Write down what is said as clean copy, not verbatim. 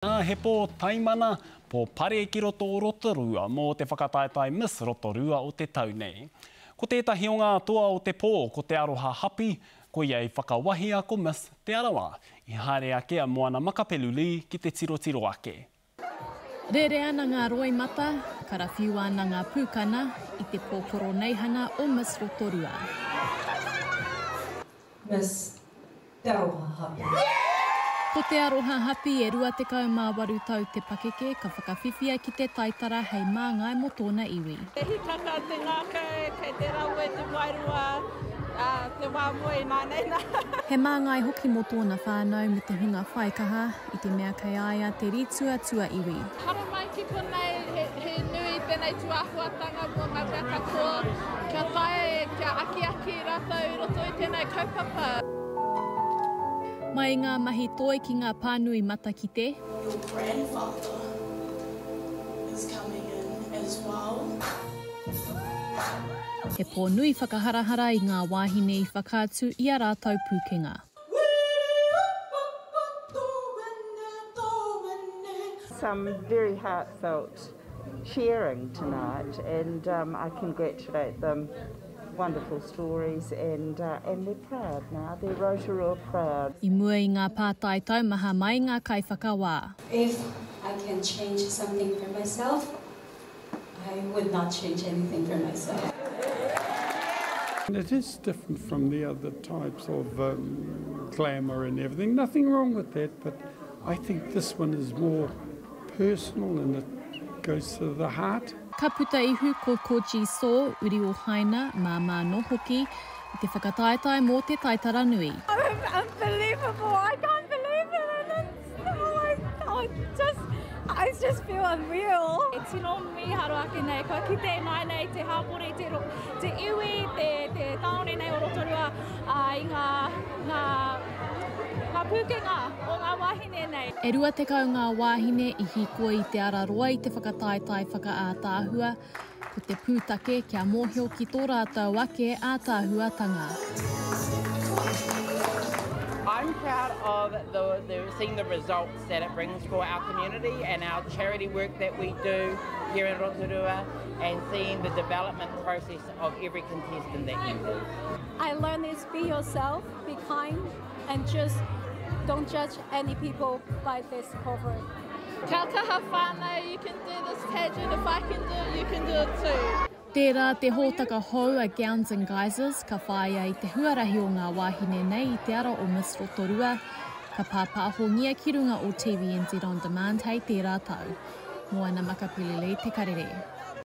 He pō taimana po pare ki roto o Rotorua mō te whakataetai Miss Rotorua o te tau nei. Ko tētahi o ngā toa o te pō ko te aroha hapi, ko iei whakawahi a ko Miss te arawa. I haere ake a moana makapeluli ki te tiro ake. Rere ana ngā roi mata, karawhiu ana ngā pūkana i te pōkoro neihana o Miss Rotorua. Miss Te Aroha Hapi. Ko te aroha hapi e 28 tau te pakeke ka whakawhiwhia ki te taitara hei māngai mo tōna iwi. Te hikaka te ngākau, kei te raue te wairua, te wāmoe nāneina. He māngai hoki mo tōna whānau me te hunga whaikaha i te mea kei aia te rītua iwi. Haro mai ki konei, he nui tēnei tuahuatanga mo ngā mea katoa. Kia tae, kia aki rātou i roto i tēnei kaupapa. Mai ngā mahi toi ki ngā pānui mata ki te. Your grandfather is coming in as well. He pō nui whakaharahara i ngā wāhine i whakaatu i a rātou pūkenga. Some very heartfelt sharing tonight, and I congratulate them. Wonderful stories, and they're proud now. They're Rotorua proud. I mua i ngā pātai taumaha mai ngā kai whakawā. If I can change something for myself, I would not change anything for myself. And it is different from the other types of glamour and everything. Nothing wrong with that, but I think this one is more personal and it goes to the heart. Ka puta ihu ko Koji So, uri o haina, māmā no hoki, i te whakataetai mō te taitara nui. Unbelievable, I can't believe it. I just feel unreal. E tino miharo ake nei, ko ki te mai nei, te hapori, te iwi, te taone nei o Rotorua, i ngā pūkenga o ngā wāhine nei. E rua tekau ngā wāhine i hikoa i te ara roa i te whakataetai whakaatāhua, ko te pūtake kia mōhio ki tō rātou ake ātāhuatanga. I'm proud of seeing the results that it brings for our community and our charity work that we do here in Rotorua, and seeing the development process of every contestant that enters. I learned is be yourself, be kind, and just don't judge any people by this cover. Kia taha whānau, you can do this pageant. If I can do it, you can do it too. Tērā te hōtaka hou a Gowns and Geysers, ka whāia i te huarahi o ngā wāhine nei i te ara o Miss Rotorua, ka pāpāhongia ki runga o TVNZ On Demand hei tērā tau. Moana makapilili te karere.